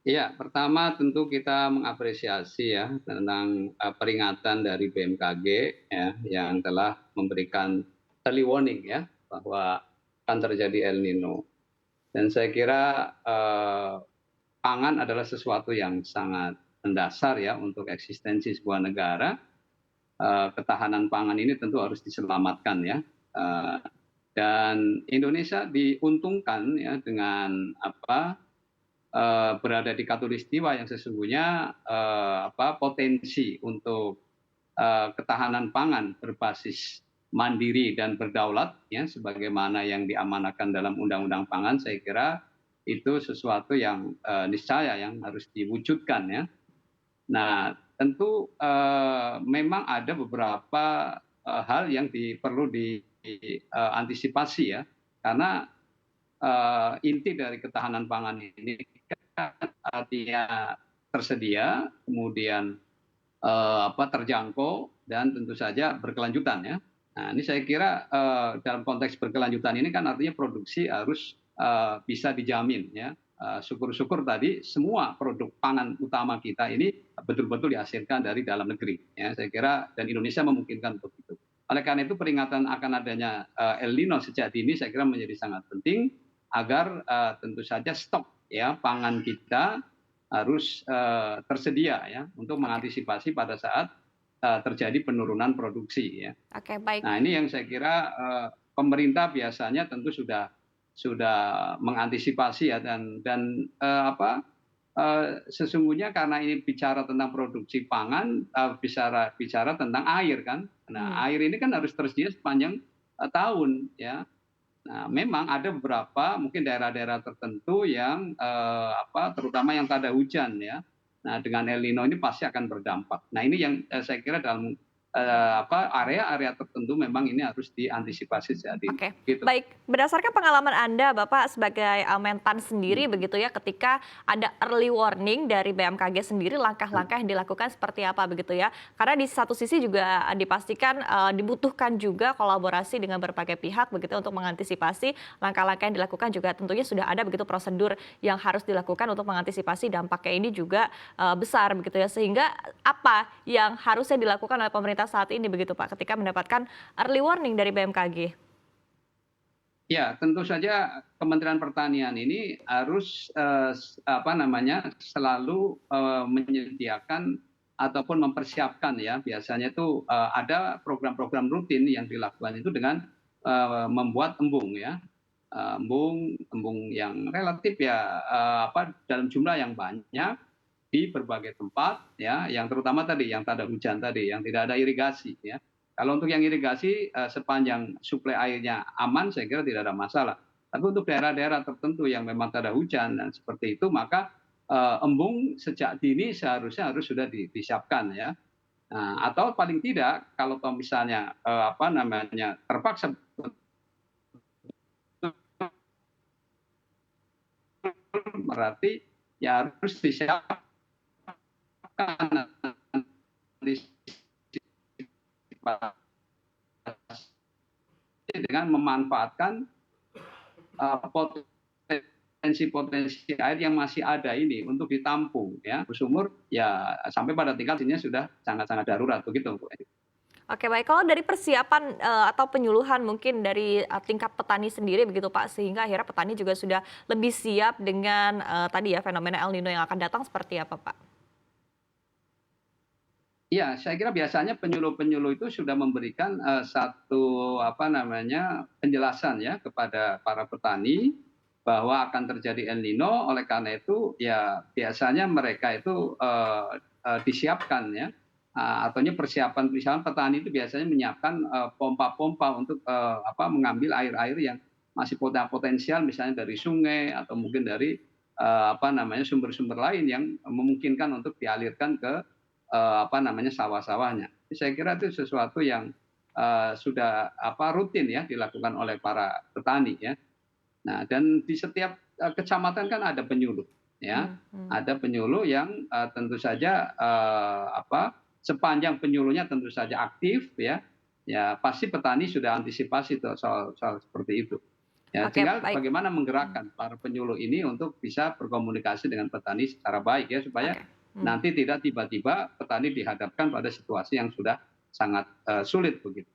Iya, pertama tentu kita mengapresiasi ya tentang peringatan dari BMKG ya yang telah memberikan early warning ya bahwa akan terjadi El Nino. Dan saya kira pangan adalah sesuatu yang sangat mendasar ya untuk eksistensi sebuah negara. Ketahanan pangan ini tentu harus diselamatkan ya. Eh, dan Indonesia diuntungkan ya dengan berada di Katulistiwa yang sesungguhnya potensi untuk ketahanan pangan berbasis mandiri dan berdaulat ya sebagaimana yang diamanahkan dalam undang-undang pangan, saya kira itu sesuatu yang niscaya yang harus diwujudkan ya. Nah, tentu memang ada beberapa hal yang perlu diantisipasi ya, karena inti dari ketahanan pangan ini kan artinya tersedia, kemudian terjangkau dan tentu saja berkelanjutan ya. Nah, ini saya kira dalam konteks berkelanjutan ini kan artinya produksi harus bisa dijamin ya. Syukur-syukur tadi semua produk pangan utama kita ini betul-betul dihasilkan dari dalam negeri ya. Saya kira dan Indonesia memungkinkan untuk itu. Oleh karena itu peringatan akan adanya El Nino sejak dini saya kira menjadi sangat penting agar tentu saja stok ya pangan kita harus tersedia ya untuk Oke, mengantisipasi pada saat terjadi penurunan produksi ya. oke, baik. Nah ini yang saya kira pemerintah biasanya tentu sudah mengantisipasi ya dan sesungguhnya karena ini bicara tentang produksi pangan bicara tentang air kan. Nah Hmm. air ini kan harus tersedia sepanjang tahun ya. Nah, memang ada beberapa mungkin daerah-daerah tertentu yang terutama yang tak ada hujan ya. Nah, dengan El Nino ini pasti akan berdampak. Nah, ini yang saya kira dalam area-area tertentu memang ini harus diantisipasi saat ini. Oke, Gitu. baik. Berdasarkan pengalaman Anda, Bapak sebagai Mentan sendiri Hmm. begitu ya, ketika ada early warning dari BMKG sendiri, langkah-langkah yang dilakukan seperti apa begitu ya? Karena di satu sisi juga dipastikan dibutuhkan juga kolaborasi dengan berbagai pihak begitu untuk mengantisipasi langkah-langkah yang dilakukan juga tentunya sudah ada begitu prosedur yang harus dilakukan untuk mengantisipasi dampaknya ini juga besar begitu ya. Sehingga apa yang harusnya dilakukan oleh pemerintah saat ini begitu Pak, ketika mendapatkan early warning dari BMKG? Ya, tentu saja Kementerian Pertanian ini harus selalu menyediakan ataupun mempersiapkan ya. Biasanya itu ada program-program rutin yang dilakukan itu dengan membuat embung ya. Embung yang relatif ya dalam jumlah yang banyak di berbagai tempat ya, yang terutama tadi yang tak ada hujan tadi, yang tidak ada irigasi ya. Kalau untuk yang irigasi sepanjang suplai airnya aman saya kira tidak ada masalah. Tapi untuk daerah-daerah tertentu yang memang tak ada hujan dan seperti itu maka embung sejak dini seharusnya harus sudah disiapkan ya. Nah, atau paling tidak kalau misalnya terpaksa berarti ya harus disiapkan dengan memanfaatkan potensi-potensi air yang masih ada ini untuk ditampung ya sumur ya sampai pada tingkat ini sudah sangat-sangat darurat begitu. Oke, baik. Kalau dari persiapan, atau penyuluhan mungkin dari, tingkat petani sendiri begitu Pak, sehingga akhirnya petani juga sudah lebih siap dengan, tadi ya fenomena El Nino yang akan datang seperti apa Pak? Ya, saya kira biasanya penyuluh-penyuluh itu sudah memberikan satu penjelasan ya kepada para petani bahwa akan terjadi El Nino. Oleh karena itu ya biasanya mereka itu disiapkan ya ataunya persiapan misalnya petani itu biasanya menyiapkan pompa-pompa untuk mengambil air-air yang masih potensial misalnya dari sungai atau mungkin dari sumber-sumber lain yang memungkinkan untuk dialirkan ke sawah-sawahnya. Saya kira itu sesuatu yang sudah rutin ya dilakukan oleh para petani ya. Nah, dan di setiap kecamatan kan ada penyuluh ya. Hmm, hmm. Ada penyuluh yang tentu saja sepanjang penyuluhnya tentu saja aktif ya. Ya pasti petani sudah antisipasi tuh soal seperti itu. Ya, Oke, tinggal baik. bagaimana menggerakkan para penyuluh ini untuk bisa berkomunikasi dengan petani secara baik ya, supaya Oke. Hmm. nanti tidak tiba-tiba petani dihadapkan pada situasi yang sudah sangat sulit begitu.